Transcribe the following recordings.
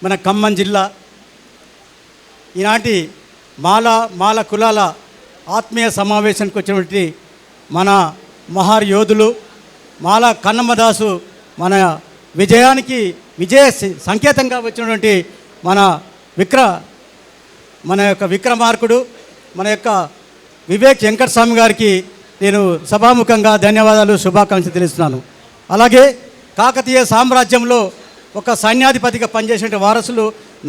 మన ఖమ్మం జిల్లా ఈనాటి మాల కులాల ఆత్మీయ సమావేశానికి వచ్చినటువంటి మన మహార్ యోధులు మాల కన్నమ్మదాసు మన విజయానికి విజయ సంకేతంగా వచ్చినటువంటి మన యొక్క విక్రమార్కుడు మన యొక్క వివేక్ వెంకటస్వామి గారికి నేను సభాముఖంగా ధన్యవాదాలు శుభాకాంక్షలు తెలుస్తున్నాను. అలాగే కాకతీయ సామ్రాజ్యంలో ఒక సైన్యాధిపతిగా పనిచేసే వారసులు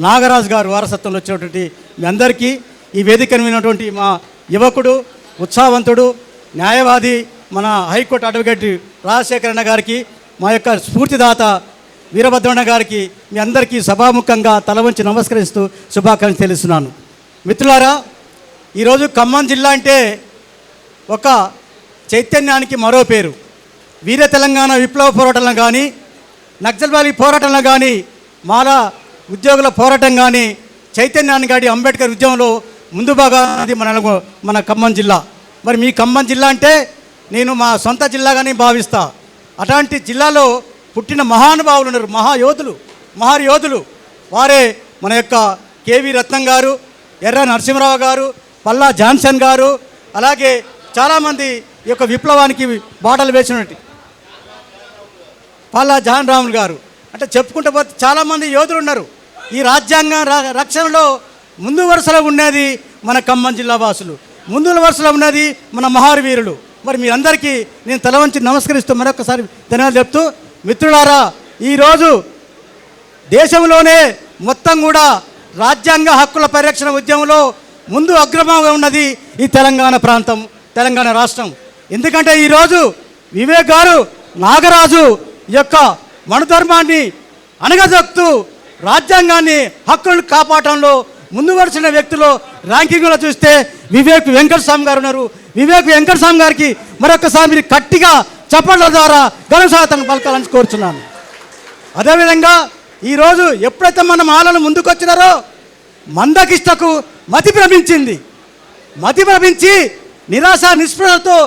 నాగరాజు గారు వారసత్వంలో వచ్చినటువంటి మీ అందరికీ ఈ వేదికను విన్నటువంటి మా యువకుడు ఉత్సాహవంతుడు న్యాయవాది మన హైకోర్టు అడ్వకేట్ రాజశేఖరన్న గారికి మా యొక్క స్ఫూర్తిదాత వీరభద్రన్న గారికి మీ అందరికీ సభాముఖంగా తల వంచి నమస్కరిస్తూ శుభాకాంక్షలు తెలుస్తున్నాను. మిత్రులారా, ఈరోజు ఖమ్మం జిల్లా అంటే ఒక చైతన్యానికి మరో పేరు. వీర తెలంగాణ విప్లవ పోరాటంలో కానీ నక్సల్వాదీ పోరాటంలో కానీ మాల ఉద్యోగుల పోరాటం కానీ చైతన్యాన్ని గాడి అంబేద్కర్ ఉద్యమంలో ముందు భాగాది మన ఖమ్మం జిల్లా. మరి మీ ఖమ్మం జిల్లా అంటే నేను మా సొంత జిల్లాగానే భావిస్తా. అట్లాంటి జిల్లాలో పుట్టిన మహానుభావులు ఉన్నారు, మహార్ యోధులు. వారే మన యొక్క కేవీ రత్నం గారు, ఎర్ర నరసింహరావు గారు, పల్లా జాన్సన్ గారు, అలాగే చాలామంది ఈ యొక్క విప్లవానికి బాటలు వేసినట్టు పల్లా జాన్ రాములు గారు. అంటే చెప్పుకుంటూ పోతే చాలామంది యోధులు ఉన్నారు. ఈ రాజ్యాంగ రక్షణలో ముందు వరుసలో ఉన్నది మన ఖమ్మం జిల్లా వాసులు, ముందు వరుసలో ఉన్నది మన మహారవీరులు. మరి మీ అందరికీ నేను తల వంచి నమస్కరిస్తూ మరొకసారి ధన్యవాదాలు చెప్తూ, మిత్రులారా, ఈరోజు దేశంలోనే మొత్తం కూడా రాజ్యాంగ హక్కుల పరిరక్షణ ఉద్యమంలో ముందు అగ్రమంగా ఉన్నది ఈ తెలంగాణ ప్రాంతం, తెలంగాణ రాష్ట్రం. ఎందుకంటే ఈరోజు వివేక్ గారు నాగరాజు యొక్క మనుధర్మాన్ని అణగదొక్కుతూ రాజ్యాంగాన్ని హక్కులను కాపాడటంలో ముందు వరుసైన వ్యక్తులు ర్యాంకింగ్లో చూస్తే వివేక్ వెంకటస్వామి గారు ఉన్నారు. వివేక్ వెంకటస్వామి గారికి మరొకసారి మీరు గట్టిగా చప్పట్ల ద్వారా ఘనస్వాగతం పలకాలని కోరుచున్నాను. అదేవిధంగా ఈరోజు ఎప్పుడైతే మన మాలను ముందుకొచ్చినారో మందకిష్టకు మతి భ్రమించి నిరాశ నిస్పృహతో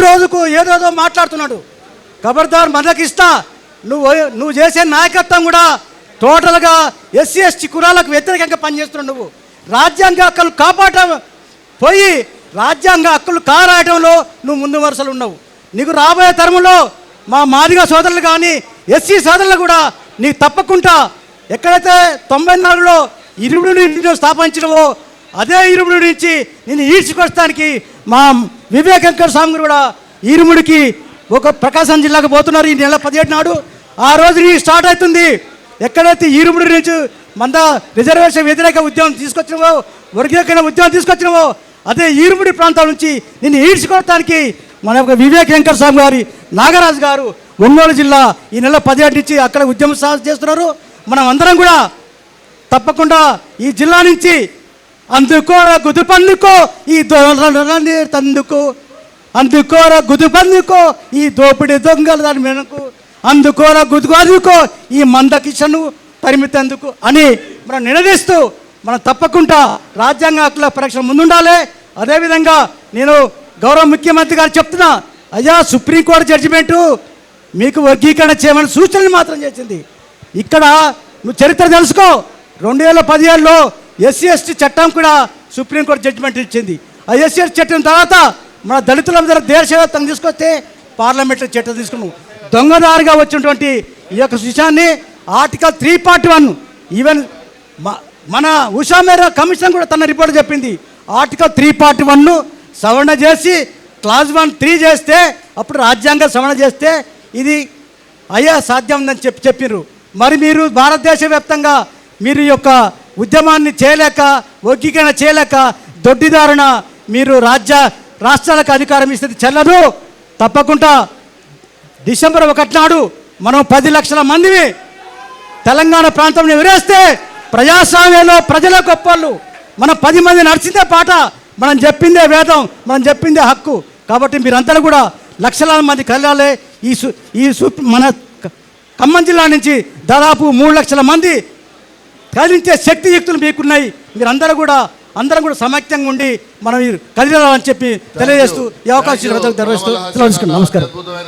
రోజుకు ఏదోదో మాట్లాడుతున్నాడు. ఖబర్దార్ మందకిష్ట, నువ్వు చేసే నాయకత్వం కూడా టోటల్గా ఎస్సీ ఎస్టీ కులాలకు వ్యతిరేకంగా పనిచేస్తున్నావు. నువ్వు రాజ్యాంగ హక్కులు కాపాడటం పోయి రాజ్యాంగ హక్కులు కారాయడంలో నువ్వు ముందు వరుసలు ఉన్నావు. నీకు రాబోయే తరంలో మా మాదిగ సోదరులు కానీ ఎస్సీ సోదరులు కూడా నీకు తప్పకుండా ఎక్కడైతే 94లో ఇరుముడిని స్థాపించడమో అదే ఇరుముడి నుంచి నేను ఈడ్చుకొస్తానికి మా వివేక్ వెంకటస్వామి కూడా ఇరుముడికి ఒక ప్రకాశం జిల్లాకు పోతున్నారు. ఈ నెల 17 నాడు ఆ రోజు నీ స్టార్ట్ అవుతుంది. ఎక్కడైతే ఈరుముడి నుంచి రిజర్వేషన్ వ్యతిరేక ఉద్యమం తీసుకొచ్చినవో, వర్గీకరణ ఉద్యమం తీసుకొచ్చినవో అదే ఈరుముడి ప్రాంతాల నుంచి నిన్ను ఈడ్చుకోవడానికి మన యొక్క వివేక్ వెంకటస్వామి గారి నాగరాజు గారు ఒంగోలు జిల్లా ఈ నెల 17 నుంచి అక్కడ ఉద్యమం చేస్తున్నారు. మనం అందరం కూడా తప్పకుండా ఈ జిల్లా నుంచి అందుకోర గుదుపందుకో ఈ తందుకు, అందుకోర గుదుపందుకో ఈ దోపిడి దొంగల దాని మెనకు, అందుకోర గుదుకో ఈ మందకిషను పరిమితందుకు అని మనం నిలదీస్తూ మనం తప్పకుండా రాజ్యాంగ హక్కుల పరీక్ష ముందుండాలి. అదేవిధంగా నేను గౌరవ ముఖ్యమంత్రి గారు చెప్తున్నా, అయ్యా సుప్రీంకోర్టు జడ్జిమెంటు మీకు వర్గీకరణ చేయమని సూచనలు మాత్రం చేసింది. ఇక్కడ నువ్వు చరిత్ర తెలుసుకో, 2017లో ఎస్సీ ఎస్టీ చట్టం కూడా సుప్రీంకోర్టు జడ్జిమెంట్ ఇచ్చింది. ఆ ఎస్సీ ఎస్టీ చట్టం తర్వాత మన దళితుల మీద దేశవ్యాప్తంగా తీసుకొస్తే పార్లమెంట్లో చట్టం తీసుకున్నాం. దొంగదారిగా వచ్చినటువంటి ఈ యొక్క విషయాన్ని ఆర్టికల్ 3.1 ఈవెన్ మన ఉషా మేరా కమిషన్ కూడా తన రిపోర్ట్ చెప్పింది. ఆర్టికల్ 3.1 సవరణ చేసి క్లాజ్ 1(3) చేస్తే అప్పుడు రాజ్యాంగ సవరణ చేస్తే ఇది అయ్యా సాధ్యం ఉందని చెప్పిర్రు. మరి మీరు భారతదేశ వ్యాప్తంగా మీరు ఈ యొక్క ఉద్యమాన్ని చేయలేక, వర్గీకరణ చేయలేక దొడ్డిదారున మీరు రాష్ట్రాలకు అధికారం ఇస్తే చెల్లదు. తప్పకుండా డిసెంబర్ 1 నాడు మనం 10 లక్షల మందిని తెలంగాణ ప్రాంతంలో విరేస్తే ప్రజాస్వామ్యంలో ప్రజల గొప్పలు. మనం 10 మంది నడిచిందే పాట, మనం చెప్పిందే వేదం, మనం చెప్పిందే హక్కు. కాబట్టి మీరంతా కూడా లక్షలాది మంది కలగాలి. మన ఖమ్మం జిల్లా నుంచి దాదాపు 3 లక్షల మంది కదిలించే శక్తియుక్తులు మీకున్నాయి. మీరందరూ కూడా అందరం కూడా సమైక్యంగా ఉండి మనం కదిలాలని చెప్పి తెలియజేస్తూ ఈ అవకాశం నమస్కారం.